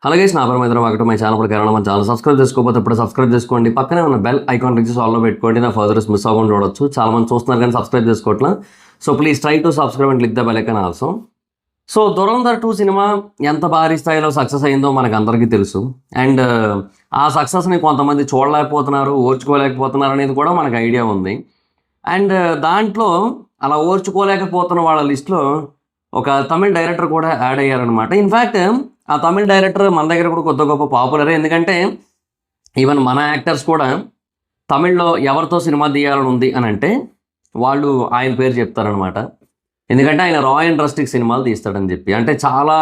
Hello guys, నా పేరు Maitram. Welcome to my channel. మన ఛానల్ సబ్స్క్రైబ్ చేసుకోకపోతే ఇప్పుడు సబ్స్క్రైబ్ చేసుకోండి. పక్కనే ఉన్న బెల్ ఐకాన్ రిచ్ ఆల్లో పెట్టుకోండి. నా ఫర్దర్స్ మిస్ అవ్వకుండా చూడొచ్చు. చాలా మంది చూస్తున్నారు కానీ సబ్స్క్రైబ్ చేసుకోవట్లా. So please try to subscribe and click the bell icon also. So Dhurandhar 2 cinema ఎంత భారీ స్థాయిలో సక్సెస్ అయిందో మనకు అందరికీ తెలుసు. అండ్ ఆ సక్సెస్ని కొంతమంది చూడలేకపోతున్నారు, ఓర్చుకోలేకపోతున్నారు అనేది కూడా మనకు ఐడియా ఉంది. అండ్ దాంట్లో అలా ఓర్చుకోలేకపోతున్న వాళ్ళ లిస్ట్లో ఒక తమిళ్ డైరెక్టర్ కూడా యాడ్ అయ్యారనమాట. ఇన్ఫ్యాక్ట్ ఆ తమిళ్ డైరెక్టర్ మన దగ్గర కూడా కొద్ది గొప్ప పాపులరే. ఎందుకంటే ఈవెన్ మన యాక్టర్స్ కూడా తమిళ్లో ఎవరితో సినిమా తీయాలని ఉంది అని అంటే వాళ్ళు ఆయన పేరు చెప్తారనమాట. ఎందుకంటే ఆయన రా అండ్ రస్టిక్ సినిమాలు తీస్తాడని చెప్పి, అంటే చాలా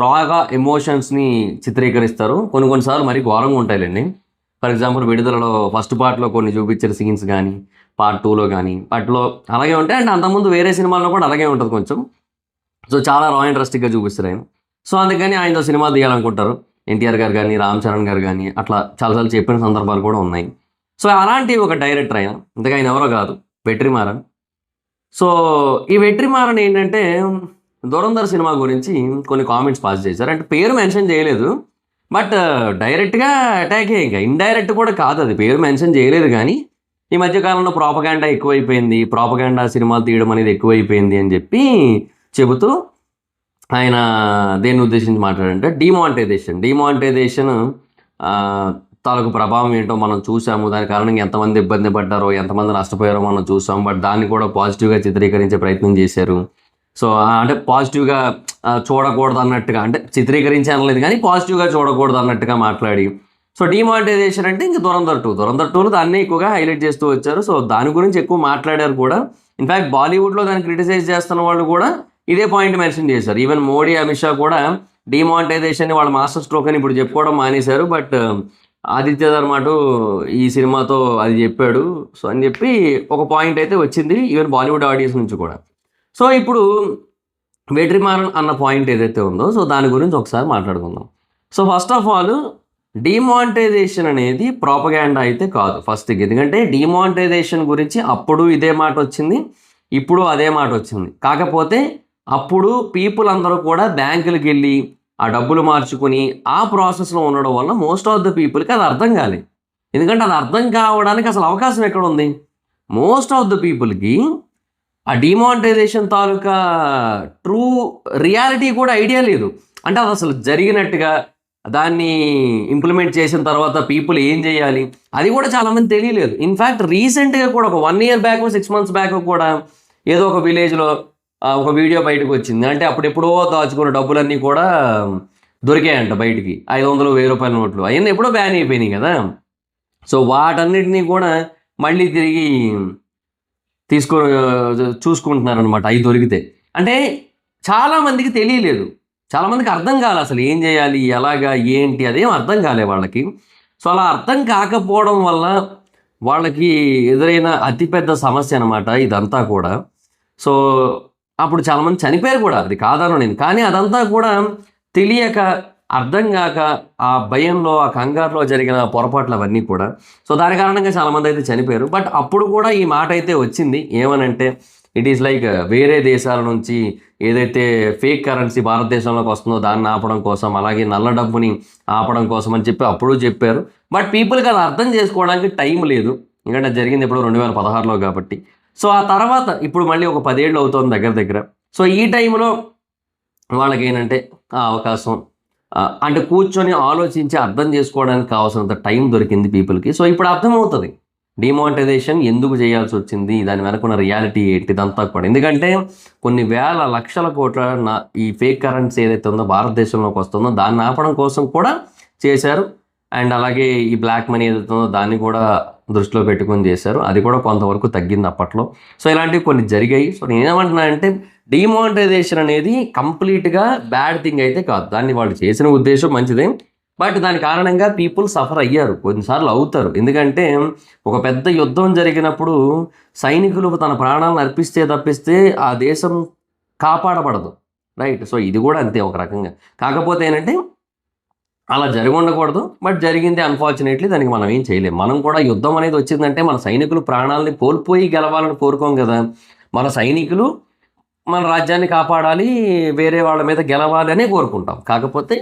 రాగా ఎమోషన్స్ని చిత్రీకరిస్తారు. కొన్నిసార్లు మరి ఘోరంగా ఉంటాయిలేండి. ఫర్ ఎగ్జాంపుల్ విడుదలలో ఫస్ట్ పార్ట్లో కొన్ని చూపించిన సీన్స్ కానీ, పార్ట్ 2లో కానీ వాటిలో అలాగే ఉంటాయి. అండ్ అంతకుముందు వేరే సినిమాల్లో కూడా అలాగే ఉంటుంది కొంచెం. సో చాలా రా అండ్ రస్టిక్గా చూపిస్తారు ఆయన. సో అందుకని ఆయనతో సినిమా తీయాలనుకుంటారు. ఎన్టీఆర్ గారు కానీ, రామ్ చరణ్ గారు కానీ అట్లా చాలాసార్లు చెప్పిన సందర్భాలు కూడా ఉన్నాయి. సో అలాంటి ఒక డైరెక్టర్ ఆయన. ఇంతగా ఆయన ఎవరో కాదు, వెట్రిమారన్. సో ఈ వెట్రిమారన్ ఏంటంటే ధురంధర్ సినిమా గురించి కొన్ని కామెంట్స్ పాస్ చేశారు. అంటే పేరు మెన్షన్ చేయలేదు, బట్ డైరెక్ట్గా అటాకే. ఇంకా ఇండైరెక్ట్ కూడా కాదు, అది పేరు మెన్షన్ చేయలేదు. కానీ ఈ మధ్యకాలంలో ప్రాపగాండా ఎక్కువైపోయింది, ప్రాపగాండా సినిమాలు తీయడం అనేది ఎక్కువైపోయింది అని చెప్పి చెబుతూ ఆయన దేన్ని ఉద్దేశించి మాట్లాడంటే డిమానిటైజేషన్ తాలూకు ప్రభావం ఏంటో మనం చూసాము. దాని కారణంగా ఎంతమంది ఇబ్బంది పడ్డారో, ఎంతమంది నష్టపోయారో మనం చూసాం. బట్ దాన్ని కూడా పాజిటివ్గా చిత్రీకరించే ప్రయత్నం చేశారు. సో అంటే పాజిటివ్గా చూడకూడదు అన్నట్టుగా, అంటే చిత్రీకరించే అనలేదు కానీ పాజిటివ్గా చూడకూడదు అన్నట్టుగా మాట్లాడి, సో డిమానిటైజేషన్ అంటే ఇంక ధురంధర్ 2లో దాన్ని ఎక్కువగా హైలైట్ చేస్తూ వచ్చారు. సో దాని గురించి ఎక్కువ మాట్లాడారు కూడా. ఇన్ఫ్యాక్ట్ బాలీవుడ్లో దాన్ని క్రిటిసైజ్ చేస్తున్న వాళ్ళు కూడా ఇదే పాయింట్ మెన్షన్ చేశారు. ఈవెన్ మోడీ, అమిత్ షా కూడా డిమానిటైజేషన్ వాళ్ళ మాస్టర్ స్ట్రోక్ అని ఇప్పుడు చెప్పుకోవడం మానేశారు. బట్ ఆదిత్య ధర్మాటు ఈ సినిమాతో అది చెప్పాడు. సో అని చెప్పి ఒక పాయింట్ అయితే వచ్చింది ఈవెన్ బాలీవుడ్ ఆడియన్స్ నుంచి కూడా. సో ఇప్పుడు వెట్రిమారన్ అన్న పాయింట్ ఏదైతే ఉందో, సో దాని గురించి ఒకసారి మాట్లాడుకుందాం. So first of all, demonetization అనేది ప్రాపగాండా అయితే కాదు ఫస్ట్ థింగ్. ఎందుకంటే డిమానిటైజేషన్ గురించి అప్పుడు ఇదే మాట వచ్చింది, ఇప్పుడు అదే మాట వచ్చింది. కాకపోతే అప్పుడు పీపుల్ అందరూ కూడా బ్యాంకులకు వెళ్ళి ఆ డబ్బులు మార్చుకుని ఆ ప్రాసెస్లో ఉండడం వల్ల మోస్ట్ ఆఫ్ ద పీపుల్కి అది అర్థం కాలేదు. ఎందుకంటే అది అర్థం కావడానికి అసలు అవకాశం ఎక్కడ ఉంది? మోస్ట్ ఆఫ్ ద పీపుల్కి ఆ డిమానిటైజేషన్ తాలూకా ట్రూ రియాలిటీ కూడా ఐడియా లేదు. అంటే అది అసలు జరిగినట్టుగా, దాన్ని ఇంప్లిమెంట్ చేసిన తర్వాత పీపుల్ ఏం చేయాలి అది కూడా చాలామంది తెలియలేదు. ఇన్ఫ్యాక్ట్ రీసెంట్గా కూడా ఒక 1 year బ్యాక్, 6 months బ్యాక్ కూడా ఏదో ఒక విలేజ్లో ఒక వీడియో బయటకు వచ్చింది. అంటే అప్పుడు ఎప్పుడో దాచుకున్న డబ్బులన్నీ కూడా దొరికాయంట బయటికి, 500, 1000 రూపాయల నోట్లు. అవన్నీ ఎప్పుడో బ్యాన్ అయిపోయినాయి కదా. సో వాటన్నిటినీ కూడా మళ్ళీ తిరిగి చూసుకుంటున్నారనమాట అవి దొరికితే. అంటే చాలామందికి తెలియలేదు, చాలామందికి అర్థం కాలే అసలు ఏం చేయాలి, ఎలాగా, ఏంటి, అదేం అర్థం కాలే వాళ్ళకి. సో అలా అర్థం కాకపోవడం వల్ల వాళ్ళకి ఎదురైన అతిపెద్ద సమస్య అనమాట ఇదంతా కూడా. సో అప్పుడు చాలామంది చనిపోయారు కూడా, అది కాదను నేను. కానీ అదంతా కూడా తెలియక, అర్థం కాక, ఆ భయంలో, ఆ కంగారులో జరిగిన పొరపాట్లు అవన్నీ కూడా. సో దాని కారణంగా చాలామంది అయితే చనిపోయారు. బట్ అప్పుడు కూడా ఈ మాట అయితే వచ్చింది, ఏమనంటే ఇట్ ఈస్ లైక్ వేరే దేశాల నుంచి ఏదైతే ఫేక్ కరెన్సీ భారతదేశంలోకి వస్తుందో దాన్ని ఆపడం కోసం, అలాగే నల్ల డబ్బుని ఆపడం కోసం అని చెప్పి అప్పుడు చెప్పారు. బట్ పీపుల్కి అది అర్థం చేసుకోవడానికి టైం లేదు. ఎందుకంటే జరిగింది ఎప్పుడు 2016లో కాబట్టి. సో ఆ తర్వాత ఇప్పుడు మళ్ళీ ఒక 10 ఏళ్ళు అవుతుంది దగ్గర. సో ఈ టైంలో వాళ్ళకి ఏంటంటే ఆ అవకాశం, అంటే కూర్చొని ఆలోచించి అర్థం చేసుకోవడానికి కావాల్సినంత టైం దొరికింది పీపుల్కి. సో ఇప్పుడు అర్థమవుతుంది డిమానిటైజేషన్ ఎందుకు చేయాల్సి వచ్చింది, దాని వెనకున్న రియాలిటీ ఏంటి, ఇదంతా కూడా. ఎందుకంటే కొన్ని వేల లక్షల కోట్ల ఈ ఫేక్ కరెన్సీ ఏదైతే ఉందో భారతదేశంలోకి వస్తుందో దాన్ని ఆపడం కోసం కూడా చేశారు. అండ్ అలాగే ఈ బ్లాక్ మనీ ఏదైతే ఉందో దాన్ని కూడా దృష్టిలో పెట్టుకొని చేశారు. అది కూడా కొంతవరకు తగ్గింది అప్పట్లో. సో ఇలాంటివి కొన్ని జరిగాయి. సో నేనేమంటున్నా అంటే డిమానిటైజేషన్ అనేది కంప్లీట్గా బ్యాడ్ థింగ్ అయితే కాదు. దాన్ని వాళ్ళు చేసిన ఉద్దేశం మంచిదే. బట్ దాని కారణంగా పీపుల్ సఫర్ అయ్యారు, కొన్నిసార్లు అవుతారు. ఎందుకంటే ఒక పెద్ద యుద్ధం జరిగినప్పుడు సైనికులు తన ప్రాణాలను అర్పిస్తే తప్పిస్తే ఆ దేశం కాపాడబడదు, రైట్? సో ఇది కూడా అంతే ఒక రకంగా. కాకపోతే ఏంటంటే అలా జరిగి ఉండకూడదు, బట్ జరిగింది. అన్ఫార్చునేట్లీ దానికి మనం ఏం చేయలేం. మనం కూడా యుద్ధం అనేది వచ్చిందంటే మన సైనికులు ప్రాణాలని కోల్పోయి గెలవాలని కోరుకోం కదా. మన సైనికులు మన రాజ్యాన్ని కాపాడాలి, వేరే వాళ్ళ మీద గెలవాలి అనే కోరుకుంటాం. కాకపోతే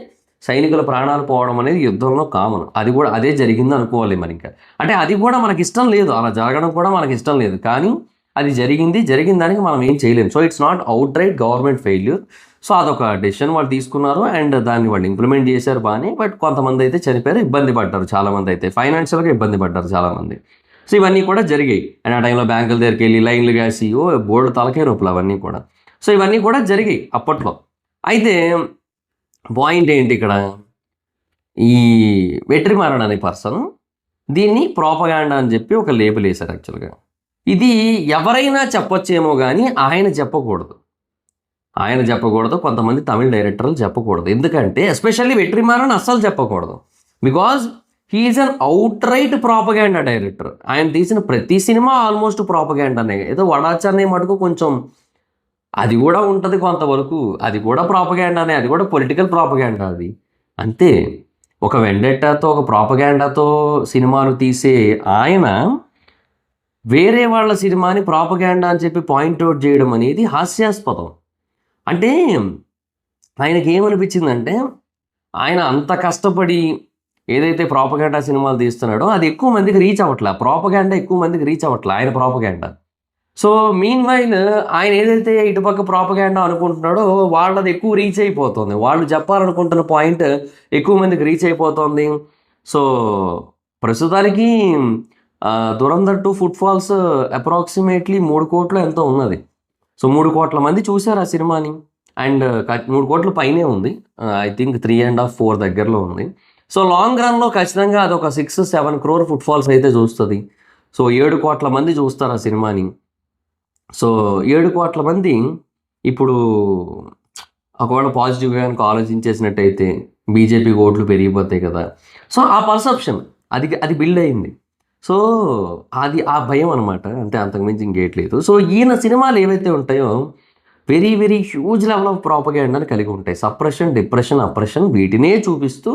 సైనికుల ప్రాణాలు పోవడం అనేది యుద్ధంలో కామన్. అది కూడా అదే జరిగింది అనుకోవాలి మరి ఇంకా. అంటే అది కూడా మనకి ఇష్టం లేదు, అలా జరగడం కూడా మనకి ఇష్టం లేదు, కానీ అది జరిగిన దానికి మనం ఏం చేయలేము. So it's not out right government failure. So అదొక డెసిషన్ వాళ్ళు తీసుకున్నారు అండ్ దాన్ని వాళ్ళు ఇంప్లిమెంట్ చేశారు బాగానే. బట్ కొంతమంది అయితే చనిపోయారు, ఇబ్బంది పడ్డారు చాలామంది, అయితే ఫైనాన్షియల్గా ఇబ్బంది పడ్డారు చాలామంది. సో ఇవన్నీ కూడా జరిగాయి. అండ్ ఆ టైంలో బ్యాంకుల దగ్గరికి వెళ్ళి లైన్లు కాసి బోర్డు తలకే రూపులు అవన్నీ కూడా. సో ఇవన్నీ కూడా జరిగాయి అప్పట్లో. అయితే పాయింట్ ఏంటి ఇక్కడ, ఈ వెట్రిమారన్ అనే పర్సన్ దీన్ని ప్రోపగాండా అని చెప్పి ఒక లేబుల్ వేశారు. యాక్చువల్గా ఇది ఎవరైనా చెప్పొచ్చేమో కానీ ఆయన చెప్పకూడదు, కొంతమంది తమిళ డైరెక్టర్లు చెప్పకూడదు. ఎందుకంటే ఎస్పెషల్లీ వెట్రిమారన్ అస్సలు చెప్పకూడదు. Because he's an outright propaganda director. ఆయన తీసిన ప్రతి సినిమా ఆల్మోస్ట్ ప్రాపగాండానే. ఏదో వడాచర్నే మటుకు కొంచెం అది కూడా ఉంటుంది కొంతవరకు, అది కూడా ప్రాపగాండానే, అది కూడా పొలిటికల్ ప్రాపగాండా అది అంతే. ఒక వెండెట్టాతో ఒక ప్రాపగాండాతో సినిమాలు తీసే ఆయన వేరే వాళ్ళ సినిమాని ప్రాపగాండా అని చెప్పి పాయింట్అవుట్ చేయడం అనేది హాస్యాస్పదం. అంటే ఆయనకి ఏమనిపించిందంటే, ఆయన అంత కష్టపడి ఏదైతే ప్రాపగాండా సినిమాలు తీస్తున్నాడో అది ఎక్కువ మందికి రీచ్ అవ్వట్లే, ప్రాపగాండా ఎక్కువ మందికి రీచ్ అవ్వట్లే, ఆయన ప్రాపగాండా. సో మీన్ వైల్ ఆయన ఏదైతే ఇటుపక్క ప్రాపగాండా అనుకుంటున్నాడో వాళ్ళది ఎక్కువ రీచ్ అయిపోతుంది, వాళ్ళు చెప్పాలనుకుంటున్న పాయింట్ ఎక్కువ మందికి రీచ్ అయిపోతుంది. సో ప్రస్తుతానికి దురంధర్ 2 ఫుట్ఫాల్స్ అప్రాక్సిమేట్లీ 3 కోట్లు ఎంతో ఉన్నది. సో 3 కోట్ల మంది చూశారు ఆ సినిమాని. అండ్ 3 కోట్ల పైనే ఉంది, ఐ థింక్ 3.5 4 దగ్గరలో ఉంది. సో లాంగ్ రన్లో ఖచ్చితంగా అది ఒక 6-7 crore ఫుట్ఫాల్స్ అయితే చూస్తుంది. సో 7 కోట్ల మంది చూస్తారు ఆ సినిమాని. సో 7 కోట్ల మంది ఇప్పుడు ఒకవేళ పాజిటివ్గా కనుక ఆలోచించేసినట్టయితే బీజేపీ ఓట్లు పెరిగిపోతాయి కదా. సో ఆ పర్సెప్షన్ అది బిల్డ్ అయింది. సో అది ఆ భయం అనమాట, అంటే అంతకుమించి ఇంకేట్లేదు. సో ఈయన సినిమాలు ఏవైతే ఉంటాయో very very huge level of ప్రాపగాండాని కలిగి ఉంటాయి. సప్రెషన్, డిప్రెషన్, అప్రెషన్ వీటినే చూపిస్తూ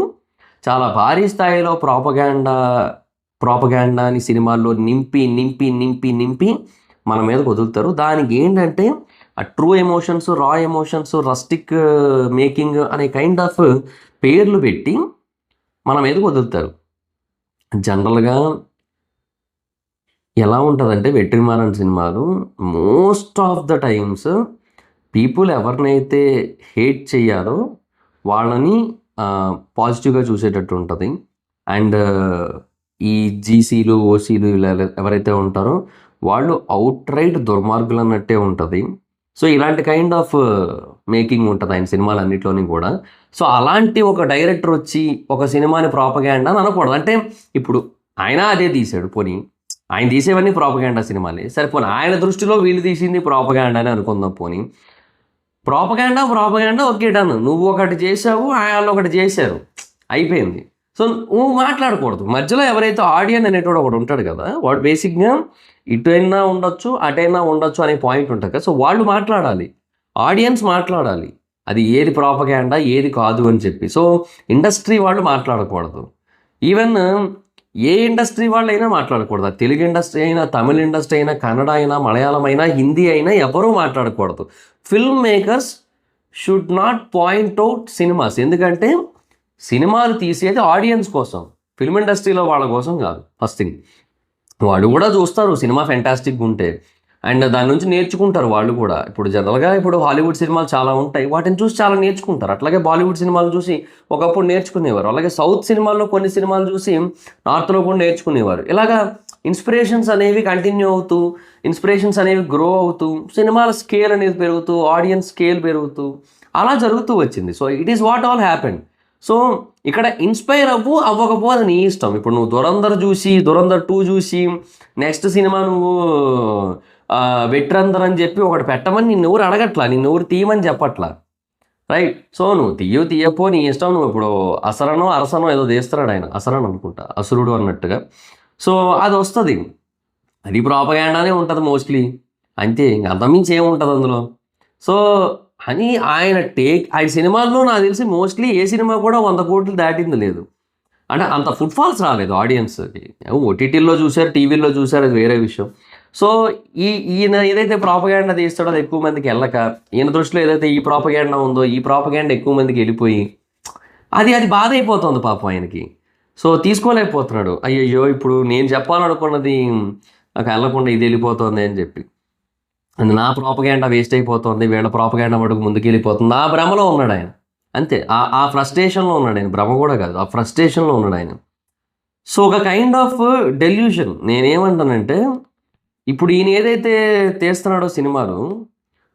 చాలా భారీ స్థాయిలో ప్రాపగాండాని సినిమాల్లో నింపి నింపి నింపి నింపి మన మీదకి వదులుతారు. దానికి ఏంటంటే ఆ ట్రూ ఎమోషన్స్, రా ఎమోషన్స్, రస్టిక్ మేకింగ్ అనే కైండ్ ఆఫ్ పేర్లు పెట్టి మన మీదకి వదులుతారు. జనరల్గా ఎలా ఉంటుందంటే వెట్రిమారన్ సినిమాలు most of the times people ఎవరినైతే హేట్ చేయాలో వాళ్ళని పాజిటివ్గా చూసేటట్టు ఉంటుంది. అండ్ ఈ జీసీలు, ఓసీలు ఇలా ఎవరైతే ఉంటారో వాళ్ళు అవుట్ రైట్ దుర్మార్గులు అన్నట్టే ఉంటుంది. సో ఇలాంటి కైండ్ ఆఫ్ మేకింగ్ ఉంటుంది ఆయన సినిమాలన్నింటిలోని కూడా. సో అలాంటి ఒక డైరెక్టర్ వచ్చి ఒక సినిమాని ప్రాపగాండా అని అనకూడదు. అంటే ఇప్పుడు ఆయన అదే తీశాడు, పోనీ ఆయన తీసేవన్నీ ప్రాపగాండా సినిమాలే, సరే పోనీ ఆయన దృష్టిలో వీళ్ళు తీసింది ప్రాపగాండా అని అనుకుందాం. పోనీ ప్రాపగాండా ఓకే డన్, నువ్వు ఒకటి చేసావు, వాళ్ళు ఒకటి చేశారు, అయిపోయింది. సో నువ్వు మాట్లాడకూడదు మధ్యలో. ఎవరైతే ఆడియన్స్ అనేటోడు ఒకటి ఉంటాడు కదా, వాడు బేసిక్గా ఇటైనా ఉండొచ్చు అటైనా ఉండొచ్చు అనే పాయింట్ ఉంటుంది కదా. సో వాళ్ళు మాట్లాడాలి, ఆడియన్స్ మాట్లాడాలి, అది ఏది ప్రాపగాండా ఏది కాదు అని చెప్పి. సో ఇండస్ట్రీ వాళ్ళు మాట్లాడకూడదు. ఈవెన్ ఏ ఇండస్ట్రీ వాళ్ళు అయినా మాట్లాడకూడదు. తెలుగు ఇండస్ట్రీ అయినా, తమిళ ఇండస్ట్రీ అయినా, కన్నడ అయినా, మలయాళం అయినా, హిందీ అయినా ఎవరూ మాట్లాడకూడదు. Film makers should not point out cinemas. ఎందుకంటే సినిమాలు తీసేది ఆడియన్స్ కోసం, ఫిల్మ్ ఇండస్ట్రీలో వాళ్ళ కోసం కాదు. ఫస్ట్ థింగ్, వాళ్ళు కూడా చూస్తారు సినిమా ఫెంటాస్టిక్గా ఉంటే, అండ్ దాని నుంచి నేర్చుకుంటారు వాళ్ళు కూడా. ఇప్పుడు జనరల్గా ఇప్పుడు హాలీవుడ్ సినిమాలు చాలా ఉంటాయి, వాటిని చూసి చాలా నేర్చుకుంటారు. అట్లాగే బాలీవుడ్ సినిమాలు చూసి ఒకప్పుడు నేర్చుకునేవారు. అలాగే సౌత్ సినిమాల్లో కొన్ని సినిమాలు చూసి నార్త్లో కూడా నేర్చుకునేవారు. ఇలాగా ఇన్స్పిరేషన్స్ అనేవి కంటిన్యూ అవుతూ, ఇన్స్పిరేషన్స్ అనేవి గ్రో అవుతూ, సినిమాల స్కేల్ అనేది పెరుగుతూ, ఆడియన్స్ స్కేల్ పెరుగుతూ అలా జరుగుతూ వచ్చింది. So it is what all happen. So ఇక్కడ ఇన్స్పైర్ అవ్వకపోతే నీ ఇష్టం. ఇప్పుడు నువ్వు దురంధర్ 2 చూసి నెక్స్ట్ సినిమా నువ్వు వెట్రందర్ అని చెప్పి ఒకటి పెట్టమని నిన్నెవరు అడగట్లా, నిన్నెవరు తీయమని చెప్పట్లా, రైట్? సో నువ్వు తీయపో నీ ఇష్టం. నువ్వు ఇప్పుడు అరసనో ఏదో తీస్తున్నాడు ఆయన, అసరన్ అనుకుంటా, అసురుడు అన్నట్టుగా. సో అది వస్తుంది, అది ప్రాపగాండానే ఉంటుంది మోస్ట్లీ, అంతే, ఇంక అంతమించి ఏముంటుంది అందులో. సో అని ఆయన సినిమాల్లో నాకు తెలిసి మోస్ట్లీ ఏ సినిమా కూడా 100 కోట్లు దాటింది లేదు. అంటే అంత ఫుట్ఫాల్స్ రాలేదు ఆడియన్స్కి. ఓటీటీల్లో చూశారు, టీవీల్లో చూశారు, అది వేరే విషయం. సో ఈయన ఏదైతే ప్రాపగాండా తీస్తాడో అది ఎక్కువ మందికి వెళ్ళక, ఈయన దృష్టిలో ఏదైతే ఈ ప్రాపగాండా ఉందో ఈ ప్రాపగాండా ఎక్కువ మందికి వెళ్ళిపోయి అది బాధ అయిపోతుంది పాపం ఆయనకి. సో తీసుకోలేకపోతున్నాడు. అయ్యయ్యో! ఇప్పుడు నేను చెప్పాలనుకున్నది నాకు వెళ్ళకుండా ఇది వెళ్ళిపోతుంది అని చెప్పి. అది నా ప్రోపగాండా వేస్ట్ అయిపోతుంది. వీళ్ళ ప్రోపగాండా మటుకు ముందుకెళ్ళిపోతుంది. ఆ భ్రమలో ఉన్నాడు ఆయన. అంతే. ఆ ఫ్రస్ట్రేషన్‌లో ఉన్నాడు ఆయన. భ్రమ కూడా కాదు. ఆ ఫ్రస్ట్రేషన్‌లో ఉన్నాడు ఆయన. సో ఒక కైండ్ ఆఫ్ డెల్యూషన్. నేనేమంటానంటే ఇప్పుడు ఈయన ఏదైతే తీస్తున్నాడో సినిమాలు,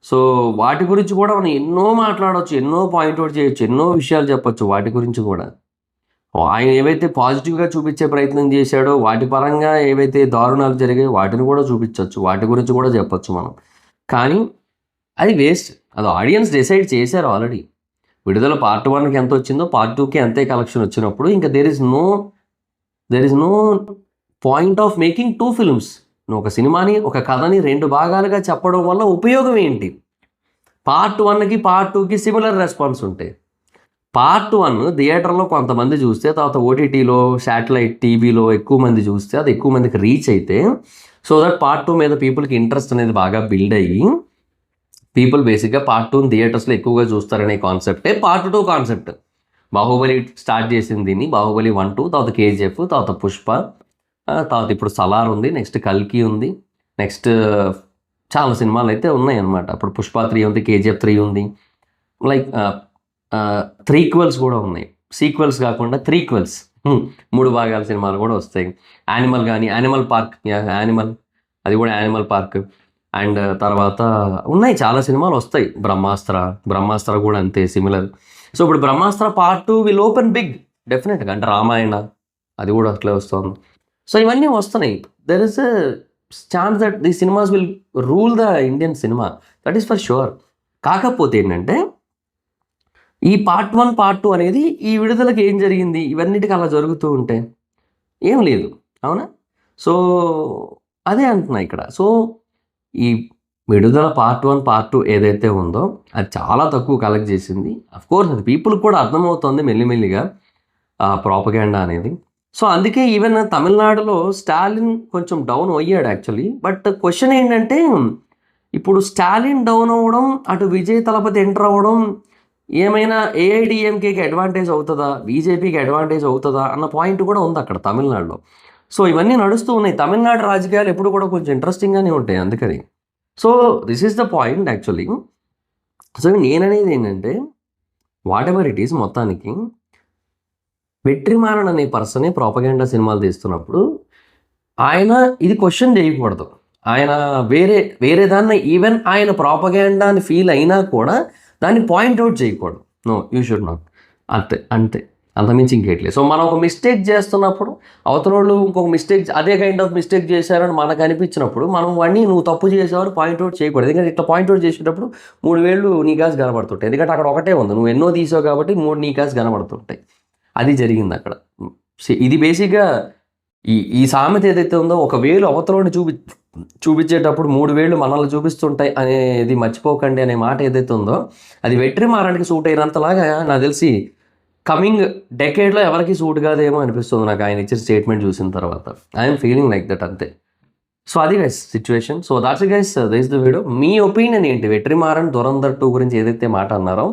సో వాటి గురించి కూడా మనం ఎన్నో మాట్లాడొచ్చు. ఎన్నో పాయింట్ ఔట్ చేయొచ్చు. ఎన్నో విషయాలు చెప్పొచ్చు వాటి గురించి కూడా. ఆయన ఏవైతే పాజిటివ్‌గా చూపించే ప్రయత్నం చేశాడో, వాటి పరంగా ఏవైతే దారుణాలు జరిగాయో వాటిని కూడా చూపించొచ్చు. వాటి గురించి కూడా చెప్పొచ్చు మనం. కానీ అది వేస్ట్. అది ఆడియన్స్ డిసైడ్ చేశారు ఆల్రెడీ. విడుదల పార్ట్ 1కి ఎంత వచ్చిందో పార్ట్ 2కి అంతే కలెక్షన్ వచ్చినప్పుడు ఇంకా there is no point of making 2 films. నువ్వు ఒక సినిమాని, ఒక కథని 2 భాగాలుగా చెప్పడం వల్ల ఉపయోగం ఏంటి? పార్ట్ 1కి, పార్ట్ 2కి సిమిలర్ రెస్పాన్స్ ఉంటాయి. పార్ట్ 1 థియేటర్‌లో కొంతమంది చూస్తే, తర్వాత ఓటీటీలో, శాటిలైట్ టీవీలో ఎక్కువ మంది చూస్తే, అది ఎక్కువ మందికి రీచ్ అయితే, సో దట్ పార్ట్ 2 మీద పీపుల్‌కి ఇంట్రెస్ట్ అనేది బాగా బిల్డ్ అయ్యి, పీపుల్ బేసిక్‌గా పార్ట్ 2ని థియేటర్స్‌లో ఎక్కువగా చూస్తారనే కాన్సెప్టే పార్ట్ 2 కాన్సెప్ట్. బాహుబలి స్టార్ట్ చేసింది దీన్ని. బాహుబలి 1, 2, తర్వాత కేజీఎఫ్, తర్వాత పుష్ప, తర్వాత ఇప్పుడు సలార్ ఉంది, నెక్స్ట్ కల్కి ఉంది, నెక్స్ట్ చాలా సినిమాలు అయితే ఉన్నాయన్నమాట. అప్పుడు పుష్ప 3 ఉంది, కేజీఎఫ్ 3 ఉంది, లైక్ త్రీక్వెల్స్ కూడా ఉన్నాయి. సీక్వెల్స్ కాకుండా త్రీక్వెల్స్, 3 భాగాల సినిమాలు కూడా వస్తాయి. యానిమల్ కానీ, యానిమల్ పార్క్, యానిమల్, అది కూడా యానిమల్ పార్క్. అండ్ తర్వాత ఉన్నాయి చాలా సినిమాలు వస్తాయి. బ్రహ్మాస్త్ర కూడా అంతే సిమిలర్. సో ఇప్పుడు బ్రహ్మాస్త్ర పార్ట్ 2 విల్ ఓపెన్ బిగ్ డెఫినెట్గా. అంటే రామాయణ అది కూడా అట్లే వస్తుంది. సో ఇవన్నీ వస్తున్నాయి. There is a chance that the cinemas will rule the Indian cinema. That is for sure. కాకపోతే ఏంటంటే ఈ పార్ట్ 1, పార్ట్ 2 అనేది ఈ విడుదలకి ఏం జరిగింది? ఇవన్నిటికి అలా జరుగుతూ ఉంటే ఏం లేదు. అవునా? సో అదే అంటున్నా ఇక్కడ. సో ఈ విడుదల పార్ట్ 1, పార్ట్ 2 ఏదైతే ఉందో అది చాలా తక్కువ కలెక్ట్ చేసింది. అఫ్కోర్స్ అది పీపుల్కి కూడా అర్థమవుతుంది మెల్లిమెల్లిగా ఆ ప్రోపగాండా అనేది. సో అందుకే ఈవెన్ తమిళనాడులో స్టాలిన్ కొంచెం డౌన్ అయ్యాడు యాక్చువల్లీ. బట్ క్వశ్చన్ ఏంటంటే ఇప్పుడు స్టాలిన్ డౌన్ అవ్వడం, అటు విజయ్ తలపతి ఎంటర్ అవ్వడం ఏమైనా ఏఐడిఎంకేకి అడ్వాంటేజ్ అవుతుందా, బీజేపీకి అడ్వాంటేజ్ అవుతుందా అన్న పాయింట్ కూడా ఉంది అక్కడ తమిళనాడులో. సో ఇవన్నీ నడుస్తూ ఉన్నాయి. తమిళనాడు రాజకీయాలు ఎప్పుడు కూడా కొంచెం ఇంట్రెస్టింగ్గానే ఉంటాయి అందుకని. So this is the point actually. So నేననేది ఏంటంటే వాట్ ఎవర్ ఇట్ ఈస్, మొత్తానికి వెట్రిమారన్ అనే పర్సనే ప్రోపగాండా సినిమాలు తీస్తున్నప్పుడు ఆయన ఇది క్వశ్చన్ చేయకూడదు. ఆయన వేరే దాన్ని ఈవెన్ ఆయన ప్రోపగాండా అని ఫీల్ అయినా కూడా దాన్ని పాయింట్అవుట్ చేయకూడదు. No, you should not. అంతే అంతమించి ఇంకేట్లేదు. సో మనం ఒక మిస్టేక్ చేస్తున్నప్పుడు అవతల వాళ్ళు ఇంకొక మిస్టేక్, అదే కైండ్ ఆఫ్ మిస్టేక్ చేశారని మనకు అనిపించినప్పుడు మనం వాడిని నువ్వు తప్పు చేసావని పాయింట్అవుట్ చేయకూడదు. ఎందుకంటే ఇట్లా పాయింట్అవుట్ చేసేటప్పుడు 3 వేళ్ళు నీ కాసు కనబడుతుంటాయి. ఎందుకంటే అక్కడ ఒకటే ఉంది, నువ్వు ఎన్నో తీసావు కాబట్టి 3 నీ కాసు కనబడుతుంటాయి. అది జరిగింది అక్కడ. ఇది బేసిక్గా ఈ సామెత ఏదైతే ఉందో, ఒక వేలు అవతలని చూపించేటప్పుడు 3 వేళ్ళు మనల్ని చూపిస్తుంటాయి అనేది మర్చిపోకండి అనే మాట ఏదైతే ఉందో, అది వెట్రిమారానికి సూట్ అయినంతలాగా నాకు తెలిసి కమింగ్ డెకేడ్లో ఎవరికి సూట్ కాదేమో అనిపిస్తుంది నాకు ఆయన ఇచ్చిన స్టేట్మెంట్ చూసిన తర్వాత. ఐఎమ్ ఫీలింగ్ లైక్ దట్ అంతే. సో అది guys situation. So that's guys, this the video. Me opinion ఏంటి? వెట్రిమారన్ దురంధర్ 2 గురించి ఏదైతే మాట అన్నారో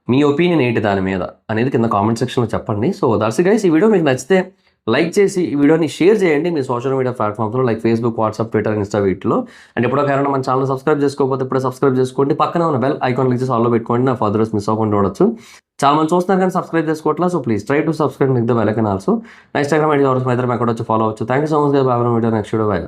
మీ ఒపీనియన్ ఏంటి దాని మీద అనేది కింద కామెంట్ సెక్షన్లో చెప్పండి. So that's guys. ఈ వీడియో మీకు నచ్చితే లైక్ చేసి ఈ వీడియోని షేర్ చేయండి మీ సోషల్ మీడియా ప్లాట్ఫామ్స్లో, like Facebook, WhatsApp, Twitter, Insta వీటిలో. అండ్ ఎప్పుడో కారణం మన ఛానల్ సబ్స్క్రైబ్ చేసుకోకపోతే ఇప్పుడే సబ్స్క్రైబ్ చేసుకోండి. పక్కన ఉన్న బెల్ ఐకాన్ క్లిక్ చేసి ఆల్లో పెట్టుకోండి. నా ఫర్దర్స్ మిస్ అవ్వకుండా ఉండొచ్చు. చాలా మంది చూస్తున్నారు కానీ సబ్స్క్రైబ్ చేసుకోవట్లా. So please try to subscribe, click the bell icon also. Instagram ID ఎవరు మా ఇద్దరం ఎక్కడ వచ్చి ఫాలో అవచ్చు. Thank you so much. బాగా వీడియో నెక్స్ట్ వీడియో. బై.